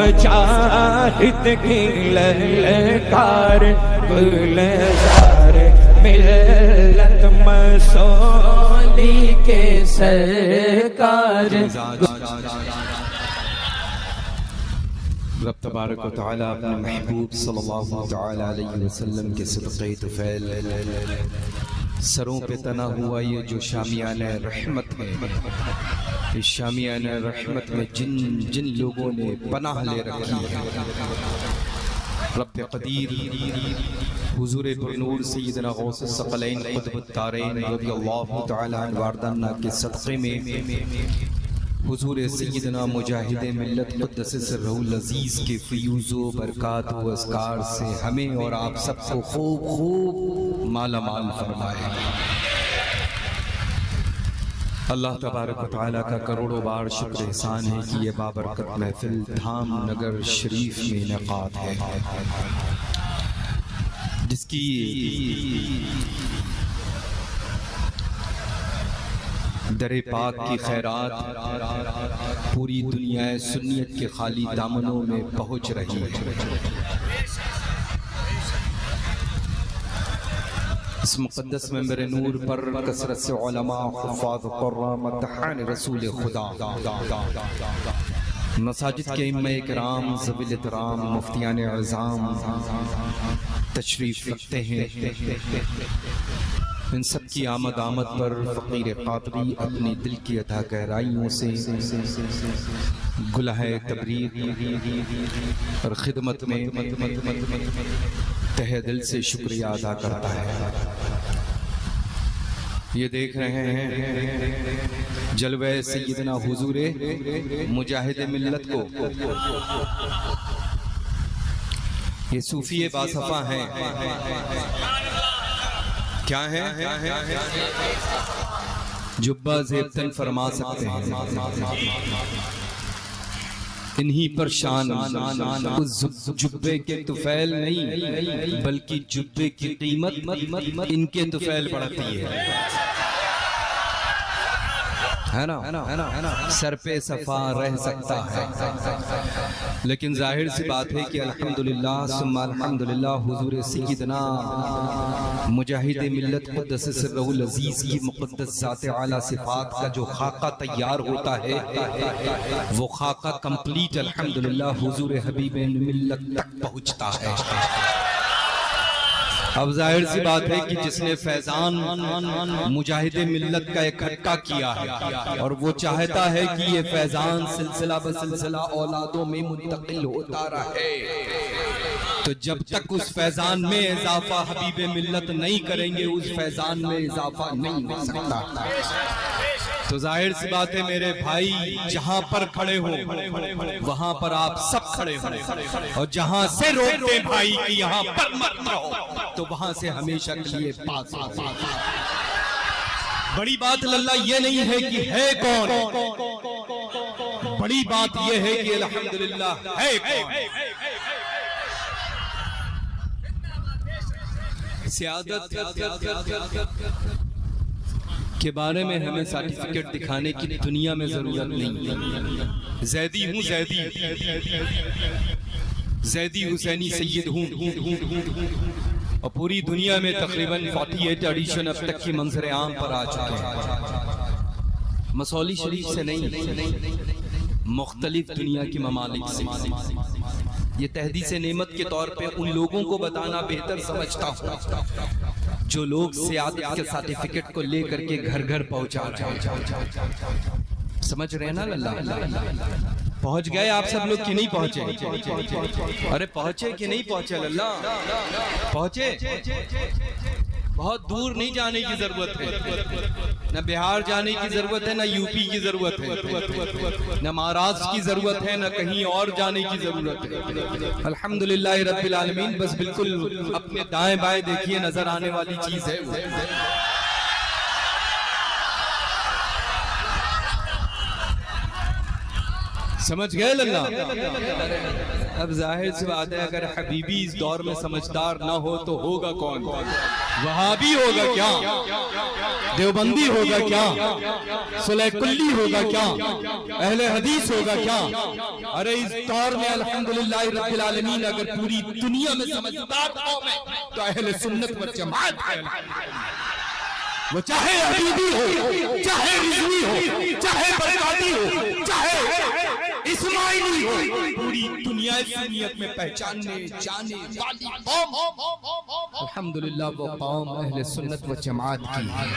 مجاہد کی للکار گلزار ملت مسولی کے سرکار رب تبارک و تعالی اپنے محبوب صلی اللہ تعالی علیہ وسلم کے صدقے طفیل سروں پہ تنا ہوا یہ جو شامیان رحمت ہے، اس شامیان رحمت میں جن لوگوں نے پناہ لے رکھی ہے، رب قدیر حضور پرنور سیدنا غوث الثقلین قطب الدارین رضی اللہ تعالی عنہ واردانہ کے صدقے میں حضور سیدنا مجاہد ملت قدس سرہ العزیز کے فیوز و برکات و اذکار سے ہمیں اور آپ سب کو خوب مالا مال فرمائے۔ اللہ تبارک و تعالیٰ کا کروڑوں بار شکر احسان ہے کہ یہ بابرکت محفل دھام نگر شریف میں انعقاد ہے، جس کی در پاک کی خیرات پوری دنیا سنیت کے خالی دامنوں میں پہنچ رہی ہے۔ اس مقدس ممبر نور پر کثرت سے علماء، حفاظ قرآن، مدحان رسول خدا، مساجد کے ائمہ کرام، ذوی الاحترام، مفتیان اعظام تشریف رکھتے ہیں۔ ان سب کی آمد پر فقیر قادری اپنی دل کی عطا گہرائیوں سے گلہ تبریک اور خدمت میں تہ دل سے شکریہ ادا کرتا ہے۔ یہ دیکھ رہے ہیں جلوہ سیدنا حضور مجاہد ملت کو، یہ صوفی باصفا ہیں، کیا ہے؟ جبہ زیبتن فرما سکتے ہیں، انہی پر شان اس جبے کے طفیل نہیں بلکہ جبے کی قیمت ان کے طفیل بڑھتی ہے نا؟ سر پہ صفا رہ سکتا ہے، لیکن ظاہر سی بات ہے کہ الحمدللہ ثم الحمدللہ حضور سیدنا مجاہد ملت قدس سرہ العزیز کی مقدس ذات اعلیٰ صفات کا جو خاکہ تیار ہوتا ہے، وہ خاکہ کمپلیٹ الحمدللہ حضور حبیب ملت تک پہنچتا ہے۔ اب ظاہر سی بات ہے کہ جس نے فیضان مجاہد ملت کا اکٹھا کیا ہے اور وہ چاہتا ہے کہ یہ فیضان سلسلہ بسلسلہ اولادوں میں منتقل ہوتا رہے، تو جب تک اس فیضان میں اضافہ حبیب ملت نہیں کریں گے اس فیضان میں اضافہ نہیں ہو سکتا۔ تو ظاہر سی بات ہے میرے بھائی، جہاں پر کھڑے ہو وہاں پر آپ سب کھڑے ہو، اور جہاں سے روکتے بھائی کہ یہاں پر مت رہو تو وہاں سے ہمیشہ کے لیے پاس ہو۔ بڑی بات للہ یہ نہیں ہے کہ ہے کون، بڑی بات یہ ہے کہ الحمدللہ ہے کون۔ سیادت کے بارے میں ہمیں سرٹیفکیٹ دکھانے کی دنیا میں ضرورت نہیں۔ زیدی ہوں، زیدی حسینی سید ہوں، اور پوری دنیا میں تقریباً 48 ایڈیشن اب تک کی منظر عام پر آ چکے ہیں۔ مسولی شریف سے نہیں، مختلف دنیا کی ممالک سے۔ یہ تحدیث نعمت کے طور پہ ان لوگوں کو بتانا بہتر سمجھتا ہوں جو لوگ سیادت کے سرٹیفکیٹ کو لے کر کے گھر گھر پہنچا رہے ہیں۔ سمجھ رہے ہیں نا اللہ؟ پہنچ گئے آپ سب لوگ کہ نہیں پہنچے؟ ارے پہنچے کہ نہیں پہنچے اللہ؟ پہنچے؟ بہت دور نہیں جانے کی ضرورت ہے، نہ بہار جانے کی ضرورت ہے، نہ یو پی کی ضرورت ہے، نہ مہاراشٹر کی ضرورت ہے، نہ کہیں اور جانے کی ضرورت ہے۔ الحمدللہ رب العالمین، بس بالکل اپنے دائیں بائیں دیکھیے، نظر آنے والی چیز ہے وہ۔ سمجھ گئے اللہ؟ اب ظاہر سی بات ہے اگر حبیبی اس دور میں سمجھدار نہ ہو تو ہوگا کون؟ وہابی ہوگا کیا؟ دیوبندی ہوگا کیا؟ صلح کلی ہوگا کیا؟ اہل حدیث ہوگا کیا؟ ارے اس دور میں الحمدللہ رب العالمین اگر پوری دنیا میں سمجھدار قوم ہے تو اہل سنت والجماعت ہے۔ وہ چاہے حبیبی ہو، چاہے رضوی ہو، چاہے برکاتی ہو، چاہے اسماعیلی ہو، پوری دنیا سنیت میں پہچاننے جانے والی قوم الحمدللہ وہ قوم اہل سنت و جماعت کی ہے۔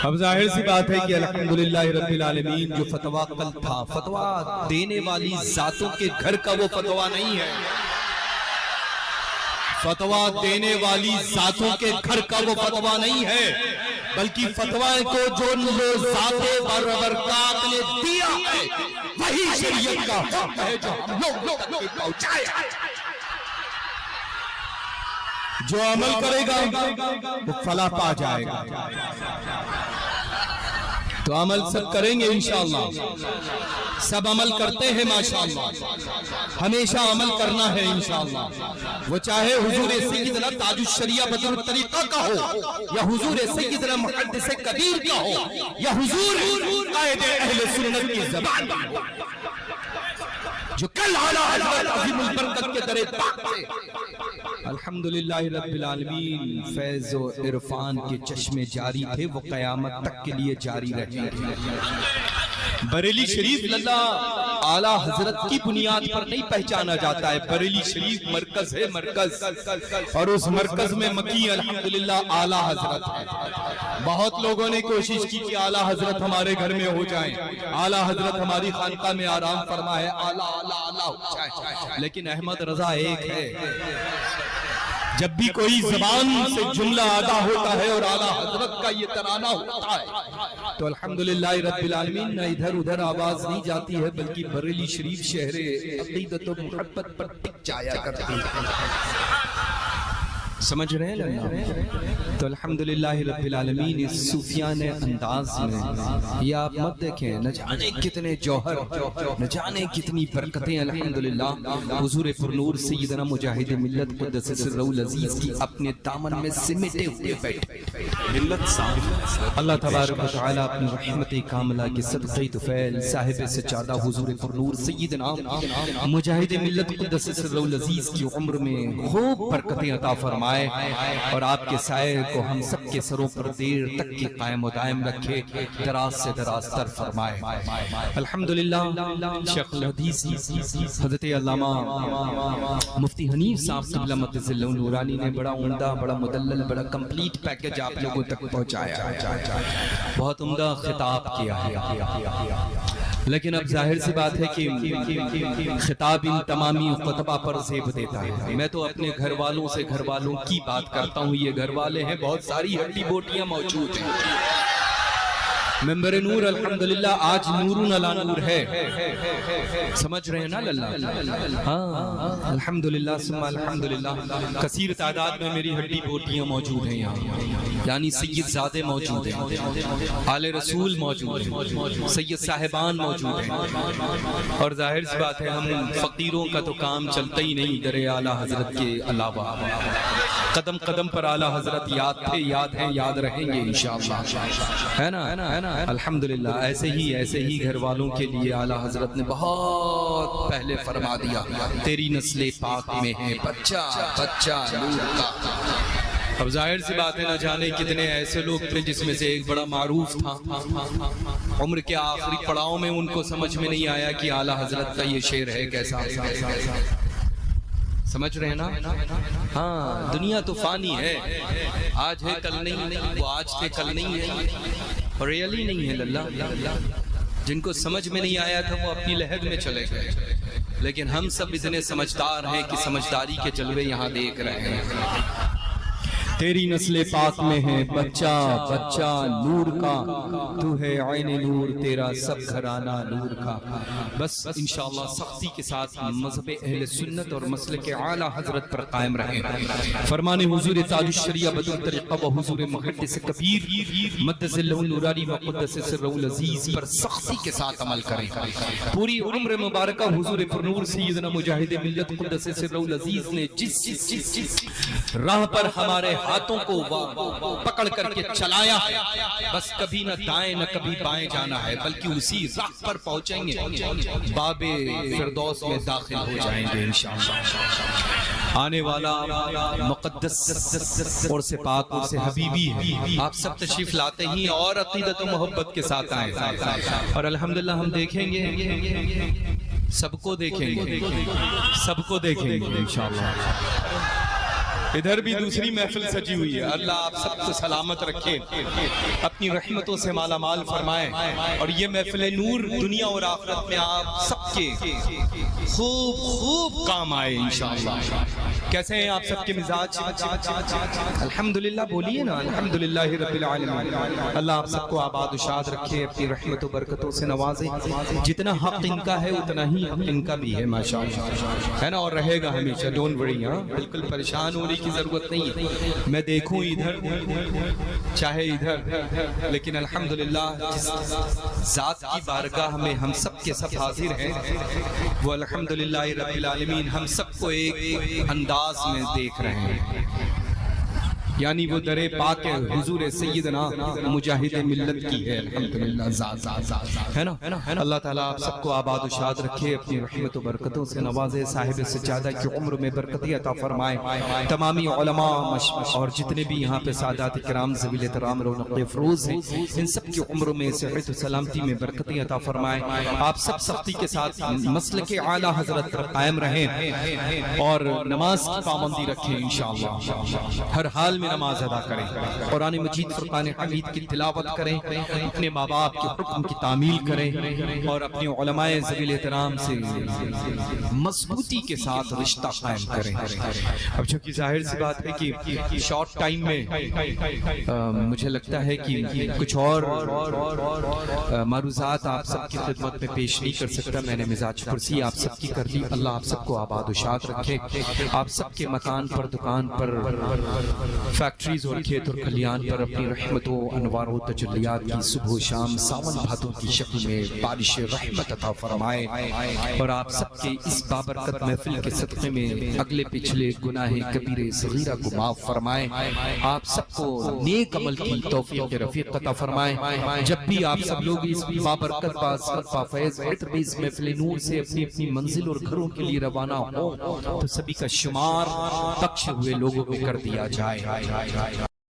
اب ظاہر سی بات ہے کہ الحمدللہ رب العالمین جو فتویٰ کل تھا، فتویٰ دینے والی ذاتوں کے گھر کا وہ فتویٰ نہیں ہے، فتویٰ دینے والی ذاتوں کے گھر کا وہ فتویٰ نہیں ہے، بلکہ فتویٰ کو جو ذات برکات نے دیا ہے وہی شریعت کا حکم ہے جو ہم لوگ تک پہنچایا۔ جو عمل کرے گا وہ فلاح پا جائے گا۔ تو عمل سب کریں گے انشاءاللہ، سب عمل کرتے ہیں ماشاءاللہ، ہمیشہ عمل کرنا ہے انشاءاللہ، وہ چاہے حضور سیدنا تاج الشریعہ بدر الطریقہ کا ہو، یا حضور سیدنا محدث کبیر کا ہو، یا حضور قائد اہل سنت کی زبان ہو، جو کل اعلیٰ حضرت عظیم البرکت کے در پاک سے الحمدللہ رب العالمین فیض و عرفان کے چشمے جاری تھے، وہ قیامت تک کے لیے جاری رہیں گے۔ بریلی شریف اللہ اعلیٰ حضرت کی بنیاد پر نہیں پہچانا جاتا ہے، بریلی شریف مرکز ہے، مرکز، اور اس مرکز میں مکی الحمدللہ اعلیٰ حضرت ہے۔ بہت لوگوں نے کوشش کی کہ اعلیٰ حضرت ہمارے گھر میں ہو جائیں، اعلیٰ حضرت ہماری خانقاہ میں آرام فرما ہے، اعلیٰ اعلیٰ اعلیٰ ہو جائے، لیکن احمد رضا ایک ہے۔ جب بھی کوئی زبان سے جملہ ادا ہوتا ہے اور اعلیٰ حضرت کا یہ ترانہ ہوتا ہے تو الحمدللہ رب العالمین نہ ادھر ادھر آواز نہیں جاتی ہے، بلکہ بریلی شریف شہر عقیدت و محبت پر ٹک جایا کرتی ہے۔ سمجھ رہے ہیں نا؟ تو الحمدللہ رب العالمین اس صوفیانہ انداز میں یہ آپ مت دیکھیں، نہ جانے کتنے جوہر، نہ جانے کتنی برکتیں الحمدللہ حضور پرنور سیدنا مجاہد ملت قدس سرہ العزیز کی اپنے دامن میں سمیٹے ہوئے بیٹھے۔ اللہ تبارک و تعالیٰ اپنی رحمت کاملہ کے صدقے طفیل صاحب سجادہ حضور پرنور سیدنا مجاہد ملت قدس سرہ العزیز کی عمر میں خوب برکتیں عطا فرمائے، اور آپ کے سائے کو ہم سب کے سروں پر دیر تک کی قائم و دائم رکھے، دراز سے دراز تر فرمائے۔ الحمدللہ شیخ الحدیث حضرت علامہ مفتی حنیف صاحب قبلہ مقدس اللہ نورانی نے بڑا عمدہ، بڑا مدلل، بڑا کمپلیٹ پیکج آپ لوگوں تک پہنچایا ہے، بہت عمدہ خطاب کیا ہے۔ لیکن اب ظاہر سی بات ہے کہ خطاب ان تمامی خطبہ پر زیب دیتا ہے۔ میں تو اپنے گھر والوں سے گھر والوں کی بات کرتا ہوں، یہ گھر والے ہیں، بہت ساری ہڈی بوٹیاں موجود ہیں۔ ممبر نور الحمدللہ آج نور علی نور ہے، سمجھ رہے ہیں نا اللہ؟ ہاں الحمدللہ ثم الحمدللہ، کثیر تعداد میں میری ہڈی بوٹیاں موجود ہیں یہاں، یعنی سید زادے موجود ہیں، آل رسول موجود ہیں، سید صاحبان موجود ہیں، اور ظاہر سی بات ہے ہم فقیروں کا تو کام چلتا ہی نہیں در اعلیٰ حضرت کے علاوہ۔ قدم قدم پر اعلیٰ حضرت یاد تھے، یاد ہیں، یاد رہیں گے انشاءاللہ، ہے نا؟ الحمدللہ ایسے ہی گھر والوں کے لیے اعلیٰ حضرت نے بہت پہلے فرما دیا، تیری نسل پاک میں ہے بچہ بچہ نور کا۔ اب ظاہر سی بات ہے نہ جانے کتنے ایسے لوگ تھے جس میں سے ایک بڑا معروف تھا، عمر کے آخری پڑاؤ میں ان کو سمجھ میں نہیں آیا کہ اعلیٰ حضرت کا یہ شعر ہے کیسا۔ سمجھ رہے ہیں نا؟ ہاں دنیا تو فانی ہے، آج ہے کل نہیں، وہ آج تھے کل نہیں ہے، اور ریئلی نہیں ہے اللہ۔ جن کو سمجھ میں نہیں آیا تھا وہ اپنی لہد میں چلے گئے، لیکن ہم سب اتنے سمجھدار ہیں کہ سمجھداری کے جلوے یہاں دیکھ رہے ہیں۔ تیری نسل پاک میں ہے بچہ بچہ نور کا، تو ہے عین نور تیرا سب گھرانہ نور کا۔ بس انشاءاللہ سختی کے ساتھ مذہب اہل سنت اور مسلک اعلیٰ حضرت پر قائم رہیں۔ فرمان حضور تاج الشریعہ بدر طریقہ و حضور محدث کبیر مدث اللہ نورانی و قدس سرہ العزیز پر سختی کے ساتھ عمل کریں۔ پوری عمر مبارکہ حضور پرنور سیدنا مجاہد ملت قدس سرہ العزیز نے جس راہ پر ہمارے ہاتھوں کو پکڑ کر کے چلایا، بس کبھی نہ دائیں نہ کبھی بائیں جانا ہے، بلکہ اسی راہ پر پہنچیں گے، باب فردوس میں داخل ہو جائیں گے انشاءاللہ۔ آنے والا مقدس اور سے پاک اور سے حبیبی ہے، آپ سب تشریف لاتے ہی اور عقیدت و محبت کے ساتھ آئیں، اور الحمدللہ ہم دیکھیں گے، سب کو دیکھیں گے، سب کو دیکھیں گے انشاءاللہ۔ ادھر بھی دوسری محفل سجی ہوئی ہے، اللہ آپ سب کو سلامت رکھے، اپنی رحمتوں سے مالا مال فرمائے، اور یہ محفل نور دنیا اور آخرت میں آپ سب کے خوب خوب کام آئے انشاءاللہ۔ کیسے ہیں آپ سب کے مزاج؟ الحمدللہ بولیے نا، الحمدللہ رب العالمین۔ اللہ آپ سب کو آباد و شاد رکھے، اپنی رحمت و برکتوں سے نوازے، جتنا حق ان کا ہے اتنا ہی حق ان کا بھی ہے ماشاءاللہ، ہے نا، اور رہے گا ہمیشہ۔ ڈونٹ وری، ہاں بالکل پریشان ہونے کی ضرورت نہیں ہے، میں دیکھوں ادھر چاہے ادھر، لیکن الحمدللہ جس ذات کی بارگاہ میں ہم سب کے سب حاضر ہیں، وہ الحمدللہ رب العالمین ہم سب کو ایک انداز میں دیکھ رہے ہیں، یعنی وہ در پاک حضور سیدنا مجاہد ملت کی ہے الحمدللہ ذات، ہے نا۔ اللہ تعالیٰ آپ سب کو آباد و شاد رکھے، اپنی رحمت و برکتوں سے نوازے، صاحب سجادہ کی عمر میں برکتی عطا فرمائے، تمامی علماء اور جتنے بھی یہاں پہ سادات کرام ذویل احترام رونق افروز ہیں، ان سب کی عمر میں صحت و سلامتی میں برکتی عطا فرمائے۔ آپ سب سختی کے ساتھ مسلک اعلیٰ حضرت پر قائم رہیں اور نماز کی پابندی رکھیں انشاءاللہ، ہر حال میں نماز ادا کریں، قرآن مجید فرقان حمید کی تلاوت کریں، اپنے ماں باپ کے حکم کی تعمیل کریں، اور اپنے علماء ذویل احترام سے مضبوطی کے ساتھ رشتہ قائم کریں۔ اب چونکہ ظاہر سی بات ہے کہ شارٹ ٹائم میں مجھے لگتا ہے کہ کچھ اور معروضات آپ سب کی خدمت میں پیش نہیں کر سکتا، میں نے مزاج پرسی آپ سب کی کر لی۔ اللہ آپ سب کو آباد و شاد رکھے، آپ سب کے مکان پر، دکان پر، فیکٹریز اور کھیت اور کھلیان پر اپنی رحمت و انوار و تجلیات کی صبح و شام ساون بھادوں کی شکل میں بارش رحمت عطا فرمائے، اور آپ سب کے اس بابرکت محفل کے صدقے میں اگلے پچھلے گناہ کبیرہ صغیرہ کو معاف فرمائے، آپ سب کو نیک عمل کی توفیق رفیق عطا فرمائے۔ جب بھی آپ سب لوگ اس بابرکت بافیض عطربیز محفل نور سے اپنی اپنی منزل اور گھروں کے لیے روانہ ہو، تو سبھی کا شمار بخشے ہوئے لوگوں میں کر دیا جائے۔